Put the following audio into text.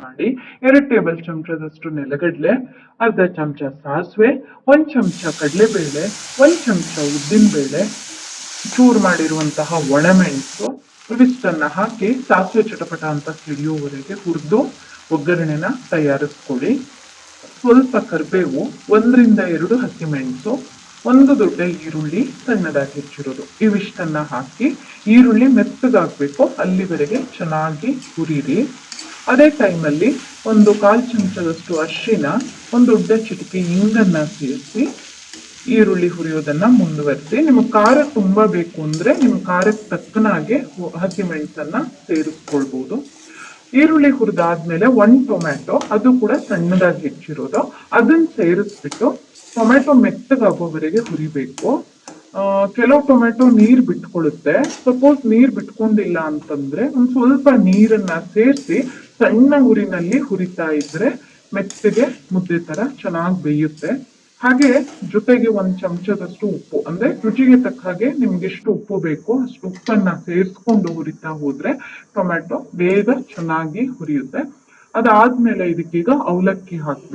ಮಾಡಿ, 2 ಟೇಬಲ್ ಚಮಚದಷ್ಟು ನೆಲಗಡಲೆ, ಅರ್ಧ ಚಮಚ ಸಾಸಿವೆ, 1 ಚಮಚ ಕಡಲೆಬೇಳೆ, 1 ಚಮಚ ಉದ್ದಿನಬೇಳೆ, ಚೂರ್ ಮಾಡಿರುವಂತಹ ಒಣಮೆಣಸು ಇವಿಷ್ಟನ್ನ ಹಾಕಿ ಸಾಸಿವೆ ಚಟಪಟ ಅಂತ ಸಿಡಿಯುವವರೆಗೆ ಹುರಿದು ಒಗ್ಗರಣೆನ ತಯಾರಿಸ್ಕೊಳ್ಳಿ. ಸ್ವಲ್ಪ ಕರಿಬೇವು, 1 ರಿಂದ 2 ಹಸಿಮೆಣಸು, 1 ದೊಡ್ಡ ಈರುಳ್ಳಿ ಸಣ್ಣದಾಗಿ ಹೆಚ್ಚಿರೋದು ಇವಿಷ್ಟನ್ನ ಹಾಕಿ ಈರುಳ್ಳಿ ಮೆತ್ತಗಾಗ್ಬೇಕು ಅಲ್ಲಿವರೆಗೆ ಚೆನ್ನಾಗಿ ಹುರಿರಿ. ಅದೇ ಟೈಮಲ್ಲಿ 1/4 ಚಮಚದಷ್ಟು ಅರಿಶಿನ, 1 ದೊಡ್ಡ ಚಿಟಿಕೆ ಇಂಗನ್ನ ಸೇರಿಸಿ ಈರುಳ್ಳಿ ಹುರಿಯೋದನ್ನ ಮುಂದುವರಿಸಿ. ನಿಮಗೆ ಖಾರ ತುಂಬಾ ಬೇಕು ಅಂದ್ರೆ ನಿಮ್ ಖಾರಕ್ಕೆ ತಕ್ಕನಾಗೆ ಹಸಿಮೆಣಸನ್ನ ಸೇರಿಸ್ಕೊಳ್ಬಹುದು. ಈರುಳ್ಳಿ ಹುರಿದಾದ್ಮೇಲೆ 1 ಟೊಮ್ಯಾಟೊ, ಅದು ಕೂಡ ಸಣ್ಣದಾಗಿ ಹೆಚ್ಚಿರೋದು, ಅದನ್ನ ಸೇರಿಸ್ಬಿಟ್ಟು ಟೊಮ್ಯಾಟೊ ಮೆತ್ತಗಾಗೋವರೆಗೆ ಹುರಿಬೇಕು. ಕೆಲವು ಟೊಮ್ಯಾಟೊ ನೀರ್ ಬಿಟ್ಕೊಳ್ಳುತ್ತೆ. ಸಪೋಸ್ ನೀರ್ ಬಿಟ್ಕೊಂಡಿಲ್ಲ ಅಂತಂದ್ರೆ ಸ್ವಲ್ಪ ನೀರನ್ನ ಸೇರಿಸಿ ಸಣ್ಣ ಉರಿನಲ್ಲಿ ಹುರಿತಾ ಇದ್ರೆ ಮೆತ್ತಗೆ ಮುದ್ದೆ ತರ ಚೆನ್ನಾಗಿ ಬೇಯುತ್ತೆ. ಹಾಗೆ ಜೊತೆಗೆ 1 ಚಮಚದಷ್ಟು ಉಪ್ಪು, ಅಂದ್ರೆ ರುಚಿಗೆ ತಕ್ಕ ಹಾಗೆ ನಿಮ್ಗೆ ಎಷ್ಟು ಉಪ್ಪು ಬೇಕು ಅಷ್ಟು ಉಪ್ಪನ್ನ ಸೇರಿಸ್ಕೊಂಡು ಹುರಿತಾ ಹೋದ್ರೆ ಟೊಮ್ಯಾಟೊ ಬೇಗ ಚೆನ್ನಾಗಿ ಹುರಿಯುತ್ತೆ. ಅದಾದ್ಮೇಲೆ ಇದಕ್ಕೀಗ ಅವಲಕ್ಕಿ ಹಾಕ್ಬೇಕು.